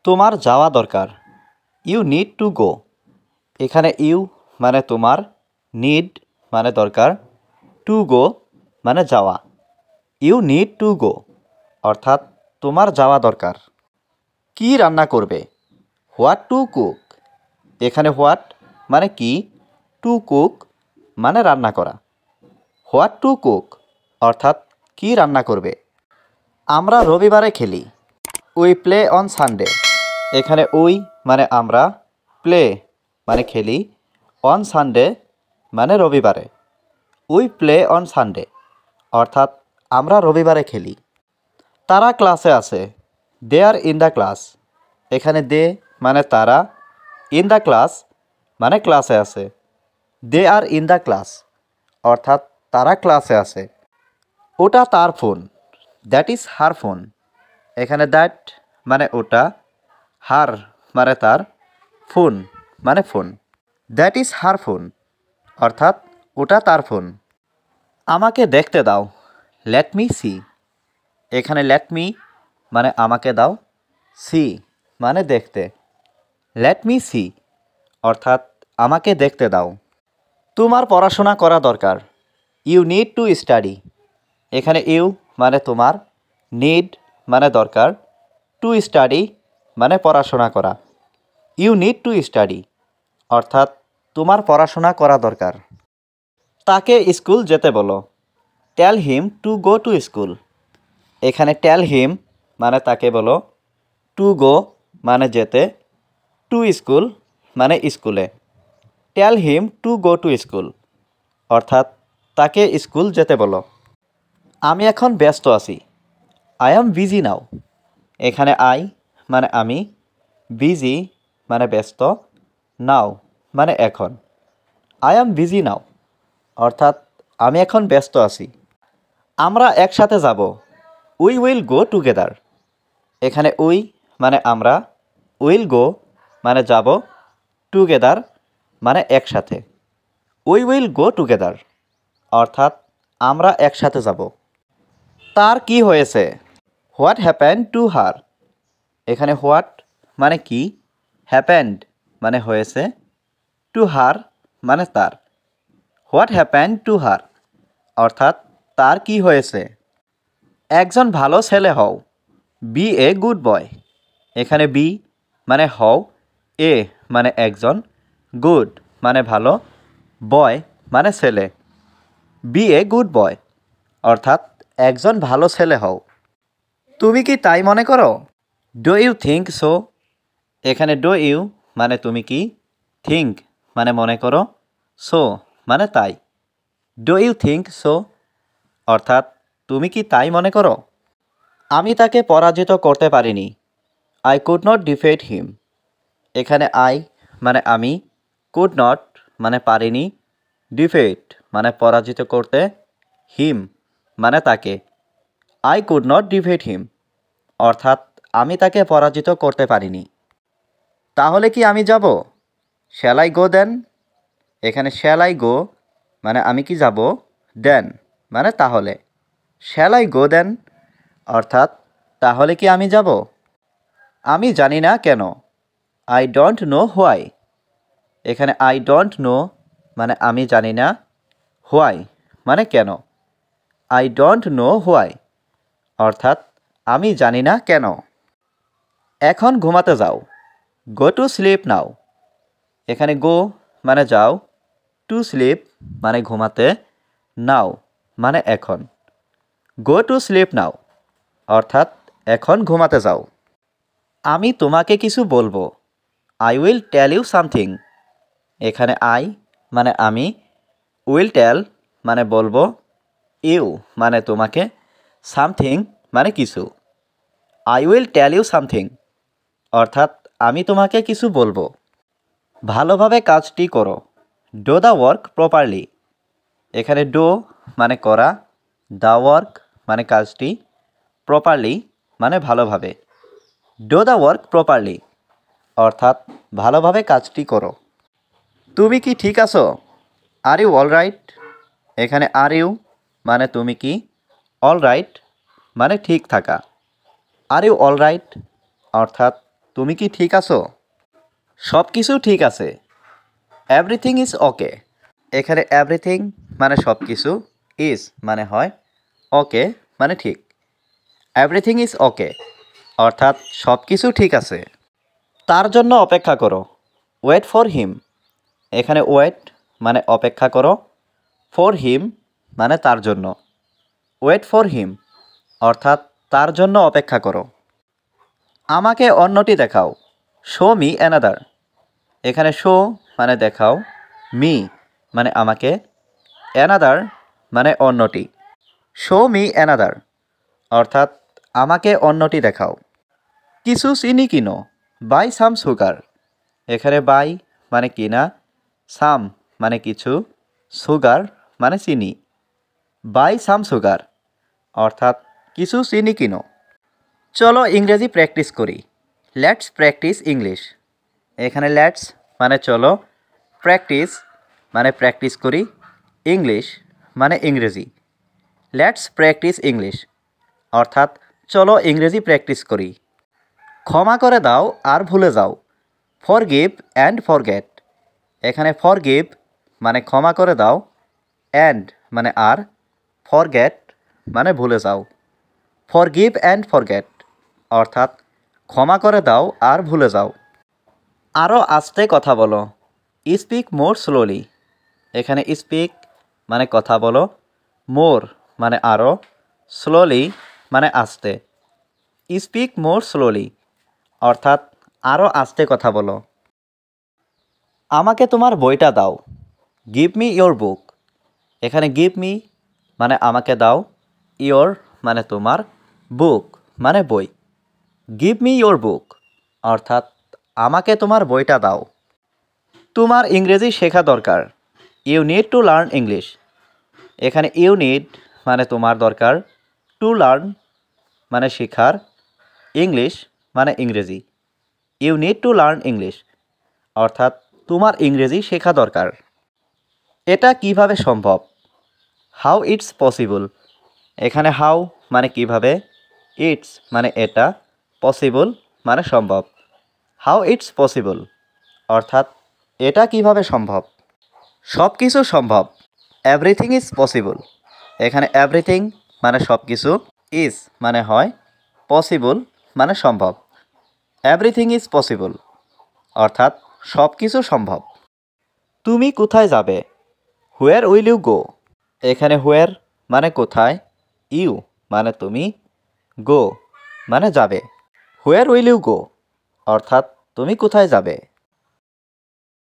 তোমার যাওয়া দরকার। You need to go. এখানে ইউ মানে তোমার, নিড মানে দরকার, টু গো মানে যাওয়া। ইউ নিড টু গো অর্থাৎ তোমার যাওয়া দরকার। কি রান্না করবে? What to cook. এখানে হোয়াট মানে কি, টু কুক মানে রান্না করা। হোয়াট টু কুক অর্থাৎ কি রান্না করবে। আমরা রবিবারে খেলি। We play on Sunday. এখানে উই মানে আমরা, প্লে মানে খেলি, অন সানডে মানে রবিবারে। উই প্লে অন সানডে অর্থাৎ আমরা রবিবারে খেলি। তারা ক্লাসে আছে। They are in the class. এখানে দে মানে তারা, ইন দ্য ক্লাস মানে ক্লাসে আছে। They are in the class অর্থাৎ তারা ক্লাসে আছে। ওটা তার ফোন। That is her phone. এখানে দ্যাট মানে ওটা, হার মানে তার, ফোন মানে phone. That is her phone অর্থাৎ ওটা তার ফোন। আমাকে দেখতে দাও। Let me see. এখানে লেট মি মানে আমাকে দাও, সি মানে দেখতে। লেট মি সি অর্থাৎ আমাকে দেখতে দাও। তোমার পড়াশোনা করা দরকার। You need to study. এখানে ইউ মানে তোমার, নিড মানে দরকার, টু স্টাডি মানে পড়াশোনা করা। ইউ নিড টু স্টাডি অর্থাৎ তোমার পড়াশোনা করা দরকার। তাকে স্কুল যেতে বলো। Tell him to go to school. এখানে টেল হিম মানে তাকে বলো, টু গো মানে যেতে, টু স্কুল মানে স্কুলে। Tell him to go to school অর্থাৎ তাকে স্কুল যেতে বলো। আমি এখন ব্যস্ত আছি। I am busy now. এখানে আই মানে আমি, বিজি মানে ব্যস্ত, নাও মানে এখন। আই অ্যাম বিজি নাও অর্থাৎ আমি এখন ব্যস্ত আছি। আমরা একসাথে যাব। We will go together. এখানে উই মানে আমরা, উইল গো মানে যাব, টুগেদার মানে একসাথে। উই উইল গো টুগেদার অর্থাৎ আমরা একসাথে যাব। তার কি হয়েছে? What happened to her. এখানে হোয়াট মানে কি, হ্যাপেন্ড মানে হয়েছে, টু হার মানে তার। হোয়াট হ্যাপেন্ড টু হার অর্থাৎ তার কি হয়েছে। একজন ভালো ছেলে হও। Be a good boy. এখানে বি মানে হও, এ মানে একজন, গুড মানে ভালো, বয় মানে ছেলে। বি এ গুড বয় অর্থাৎ একজন ভালো ছেলে হও। তুমি কি তাই মনে করো? Do you think so. এখানে ডু ইউ মানে তুমি কি, থিঙ্ক মানে মনে করো, সো মানে তাই। ডু ইউ থিঙ্ক সো অর্থাৎ তুমি কি তাই মনে করো? আমি তাকে পরাজিত করতে পারিনি। আই কুড নট ডিফেট হিম। এখানে আই মানে আমি, কুড নট মানে পারিনি, ডিফেট মানে পরাজিত করতে, হিম মানে তাকে। আই কুড নট ডিফেট হিম অর্থাৎ আমি তাকে পরাজিত করতে পারিনি। তাহলে কি আমি যাব? শ্যাল আই গো দেন। এখানে শ্যাল আই গো মানে আমি কি যাব, দেন মানে তাহলে। শ্যাল আই গো দেন অর্থাৎ তাহলে কি আমি যাব? আমি জানি না কেন। I don't know why. এখানে আই ডোন্ট নো মানে আমি জানি না, হোয়াই মানে কেন। আই ডোন্ট নো হোয়াই অর্থাৎ আমি জানি না কেন। এখন ঘুমাতে যাও। Go to sleep now. এখানে গো মানে যাও, টু স্লিপ মানে ঘুমাতে, নাও মানে এখন। গো টু স্লিপ নাও অর্থাৎ এখন ঘুমাতে যাও। আমি তোমাকে কিছু বলবো। I will tell you something. এখানে আই মানে আমি, উইল টেল মানে বলবো, ইউ মানে তোমাকে, সামথিং মানে কিছু। I will tell you something অর্থাৎ আমি তোমাকে কিছু বলবো। ভালোভাবে কাজটি করো। Do the work properly. এখানে ডো মানে করা, দ্য ওয়ার্ক মানে কাজটি, প্রপারলি মানে ভালোভাবে। ডো দ্য ওয়ার্ক প্রপারলি অর্থাৎ ভালোভাবে কাজটি করো। তুমি কি ঠিক আছো? Are you all right. এখানে আর ইউ মানে তুমি কি, অল রাইট মানে ঠিক থাকা। আর ইউ অল রাইট অর্থাৎ তুমি কি ঠিক আছো? সব কিছু ঠিক আছে। Everything is okay. এখানে এভরিথিং মানে সব কিছু, ইজ মানে হয়, ওকে মানে ঠিক। এভরিথিং ইজ ওকে অর্থাৎ সব কিছু ঠিক আছে। তার জন্য অপেক্ষা করো। Wait for him. এখানে ওয়েট মানে অপেক্ষা করো, ফর হিম মানে তার জন্য। ওয়েট ফর হিম অর্থাৎ তার জন্য অপেক্ষা করো। আমাকে অন্যটি দেখাও। Show me another. এখানে শো মানে দেখাও, মি মানে আমাকে, অ্যানাদার মানে অন্যটি। শো মি অ্যানাদার অর্থাৎ আমাকে অন্যটি দেখাও। কিছু চিনি কিনো। Buy some sugar. এখানে বাই মানে কিনা, সাম মানে কিছু, সুগার মানে চিনি। বাই সাম সুগার অর্থাৎ কিছু চিনি কিনো। চলো ইংরেজি প্র্যাকটিস করি। Let's practice English. এখানে লেটস মানে চলো, প্র্যাকটিস মানে প্র্যাকটিস করি, ইংলিশ মানে ইংরেজি। লেটস প্র্যাকটিস ইংলিশ অর্থাৎ চলো ইংরেজি প্র্যাকটিস করি। ক্ষমা করে দাও আর ভুলে যাও। Forgive and forget. এখানে ফরগিভ মানে ক্ষমা করে দাও, অ্যান্ড মানে আর, ফরগেট মানে ভুলে যাও। ফরগিভ অ্যান্ড ফরগেট অর্থাৎ ক্ষমা করে দাও আর ভুলে যাও। আরও আস্তে কথা বলো। Speak more slowly. এখানে স্পিক মানে কথা বলো, মোর মানে আরও, স্লোলি মানে আস্তে। স্পিক মোর স্লোলি অর্থাৎ আরও আস্তে কথা বলো। আমাকে তোমার বইটা দাও। Give me your book. এখানে গিভ মি মানে আমাকে দাও, ইয়োর মানে তোমার, বুক মানে বই। গিভ মি ইয়োর বুক অর্থাৎ আমাকে তোমার বইটা দাও। তোমার ইংরেজি শেখা দরকার। You need to learn English. এখানে ইউ নিড মানে তোমার দরকার, টু লার্ন মানে শেখার, ইংলিশ মানে ইংরেজি। You need to learn English অর্থাৎ তোমার ইংরেজি শেখা দরকার। এটা কিভাবে সম্ভব? How it's possible. এখানে হাউ মানে কিভাবে, ইটস মানে এটা, পসিবল মানে সম্ভব। হাউ ইটস পসিবল অর্থাৎ এটা কিভাবে সম্ভব। সব কিছু সম্ভব। Everything is possible. এখানে এভরিথিং মানে সব কিছু, ইজ মানে হয়, পসিবল মানে সম্ভব। এভরিথিং ইজ পসিবল অর্থাৎ সব কিছু সম্ভব। তুমি কোথায় যাবে? Where will you go. এখানে হোয়ার মানে কোথায়, ইউ মানে তুমি, গো মানে যাবে। হোয়ার উইল ইউ গো অর্থাৎ তুমি কোথায় যাবে।